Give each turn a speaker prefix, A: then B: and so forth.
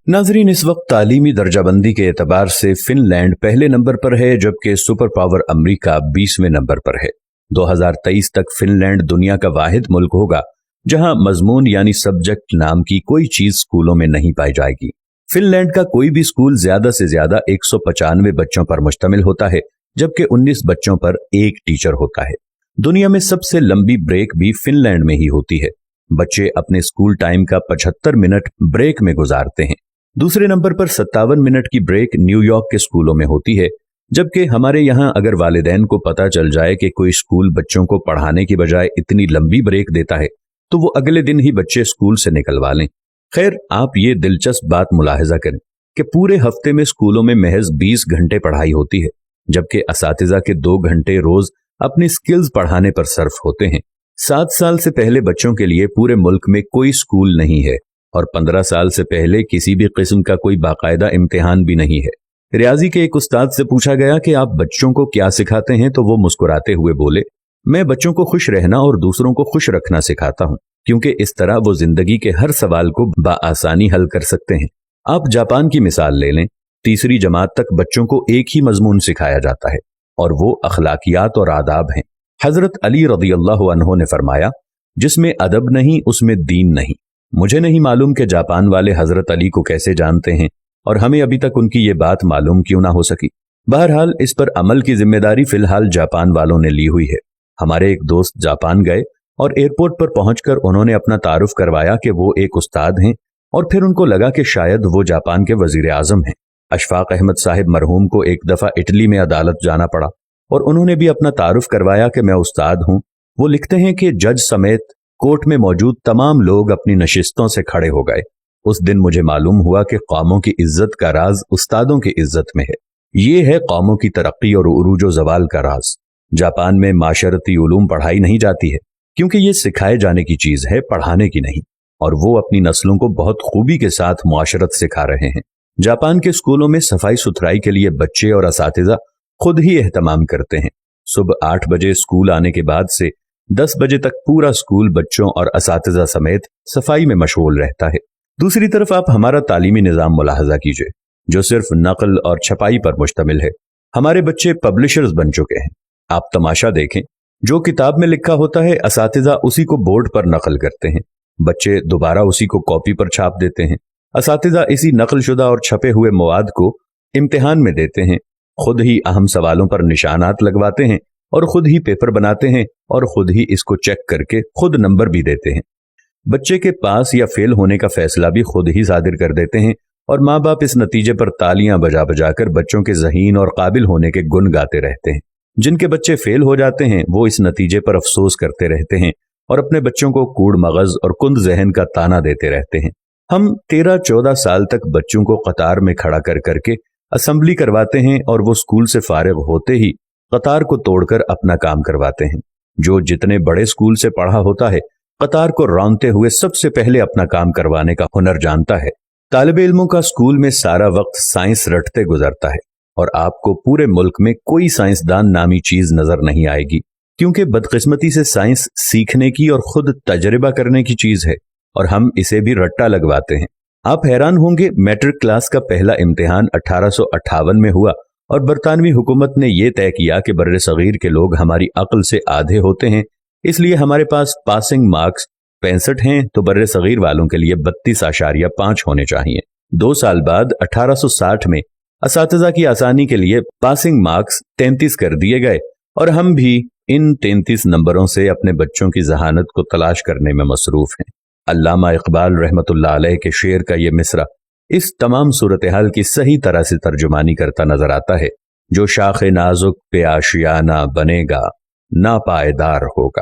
A: नाजरीन, इस वक्त तालीमी दर्जाबंदी के एतबार से फिनलैंड पहले नंबर पर है, जबकि सुपर पावर अमरीका 20वें नंबर पर है। 2023 तक फिनलैंड दुनिया का वाहिद मुल्क होगा जहां मजमून यानी सब्जेक्ट नाम की कोई चीज स्कूलों में नहीं पाई जाएगी। फिनलैंड का कोई भी स्कूल ज्यादा से ज्यादा 195 बच्चों पर मुश्तमिल होता है, जबकि 19 बच्चों पर एक टीचर होता है। दुनिया में सबसे लंबी ब्रेक भी फिनलैंड में ही होती है। बच्चे अपने स्कूल टाइम का 75 मिनट ब्रेक में गुजारते हैं। दूसरे नंबर पर 57 मिनट की ब्रेक न्यूयॉर्क के स्कूलों में होती है, जबकि हमारे यहाँ अगर वालिदैन को पता चल जाए कि कोई स्कूल बच्चों को पढ़ाने की बजाय इतनी लंबी ब्रेक देता है तो वो अगले दिन ही बच्चे स्कूल से निकलवा लें। खैर, आप ये दिलचस्प बात मुलाहिजा करें कि पूरे हफ्ते में स्कूलों में महज 20 घंटे पढ़ाई होती है, जबकि असातिज़ा के 2 घंटे रोज अपनी स्किल्स पढ़ाने पर सर्फ होते हैं। 7 साल से पहले बच्चों के लिए पूरे मुल्क में कोई स्कूल नहीं है और 15 साल से पहले किसी भी किस्म का कोई बाकायदा इम्तिहान भी नहीं है। रियाजी के एक उस्ताद से पूछा गया कि आप बच्चों को क्या सिखाते हैं, तो वो मुस्कुराते हुए बोले, मैं बच्चों को खुश रहना और दूसरों को खुश रखना सिखाता हूँ, क्योंकि इस तरह वो जिंदगी के हर सवाल को बाआसानी हल कर सकते हैं। आप जापान की मिसाल ले लें। 3री जमात तक बच्चों को एक ही मजमून सिखाया जाता है और वो अखलाकियात और आदाब हैं। हजरत अली रज़ियल्लाहु अन्हु ने फरमाया, जिसमें अदब नहीं उसमें दीन नहीं। मुझे नहीं मालूम कि जापान वाले हजरत अली को कैसे जानते हैं और हमें अभी तक उनकी ये बात मालूम क्यों ना हो सकी। बहरहाल, इस पर अमल की जिम्मेदारी फिलहाल जापान वालों ने ली हुई है। हमारे एक दोस्त जापान गए और एयरपोर्ट पर पहुंचकर उन्होंने अपना तारुफ करवाया कि वो एक उस्ताद हैं, और फिर उनको लगा कि शायद वो जापान के वजीर आजम हैं। अशफाक अहमद साहिब मरहूम को एक दफा इटली में अदालत जाना पड़ा और उन्होंने भी अपना तारुफ करवाया कि मैं उस्ताद हूं। वो लिखते हैं कि जज समेत कोर्ट में मौजूद तमाम लोग अपनी नशिस्तों से खड़े हो गए। उस दिन मुझे मालूम हुआ कि कौमों की इज्जत का राज उस्तादों की इज्जत में है। ये है कौमों की तरक्की और उरूज जवाल का राज। जापान में माशरती उलूम पढ़ाई नहीं जाती है, क्योंकि ये सिखाए जाने की चीज है, पढ़ाने की नहीं, और वो अपनी नस्लों को बहुत खूबी के साथ मुआशरत सिखा रहे हैं। जापान के स्कूलों में सफाई सुथराई के लिए बच्चे और असातिज़ा खुद ही एहतमाम करते हैं। सुबह 8 बजे स्कूल आने के बाद से 10 बजे तक पूरा स्कूल बच्चों और असातिज़ा समेत सफाई में मशगूल रहता है। दूसरी तरफ आप हमारा तालीमी निज़ाम मुलाहजा कीजिए, जो सिर्फ नकल और छपाई पर मुश्तमिल है। हमारे बच्चे पब्लिशर्स बन चुके हैं। आप तमाशा देखें, जो किताब में लिखा होता है असातिज़ा उसी को बोर्ड पर नकल करते हैं, बच्चे दोबारा उसी को कॉपी पर छाप देते हैं। असातिज़ा इसी नकलशुदा और छपे हुए मवाद को इम्तिहान में देते हैं, खुद ही अहम सवालों पर निशानात लगवाते हैं और खुद ही पेपर बनाते हैं और खुद ही इसको चेक करके खुद नंबर भी देते हैं। बच्चे के पास या फेल होने का फैसला भी खुद ही सादिर कर देते हैं और माँ बाप इस नतीजे पर तालियां बजा बजाकर बच्चों के ज़हीन और काबिल होने के गुण गाते रहते हैं। जिनके बच्चे फेल हो जाते हैं वो इस नतीजे पर अफसोस करते रहते हैं और अपने बच्चों को कूड़ मगज और कुंद जहन का ताना देते रहते हैं। हम 13-14 साल तक बच्चों को कतार में खड़ा कर करके असेंबली करवाते हैं और वो स्कूल से फारिग होते ही कतार को तोड़कर अपना काम करवाते हैं। जो जितने बड़े स्कूल से पढ़ा होता है, कतार को रौंदते हुए सबसे पहले अपना काम करवाने का हुनर जानता है। तालिबे इल्मों का स्कूल में सारा वक्त साइंस रटते गुजरता है और आपको पूरे मुल्क में कोई साइंसदान नामी चीज नजर नहीं आएगी, क्योंकि बदकिस्मती से साइंस सीखने की और खुद तजर्बा करने की चीज है और हम इसे भी रट्टा लगवाते हैं। आप हैरान होंगे, मैट्रिक क्लास का पहला इम्तिहान 1858 में हुआ और बरतानवी हुकूमत ने यह तय किया कि बर्रे सगीर के लोग हमारी अक्ल से आधे होते हैं, इसलिए हमारे पास पासिंग मार्क्स 65 हैं तो बर्रे सगीर वालों के लिए 32.5 होने चाहिए। 2 साल बाद 1860 में असातिज़ा की आसानी के लिए पासिंग मार्क्स 33 कर दिए गए और हम भी इन 33 नंबरों से अपने बच्चों की जहानत को तलाश करने में मसरूफ हैं। अल्लामा इकबाल रहमतुल्लाह अलैह के शेर का ये मिसरा इस तमाम सूरत हाल की सही तरह से तर्जुमानी करता नजर आता है। जो शाख नाजुक पे आशियाना बनेगा, ना पायदार होगा।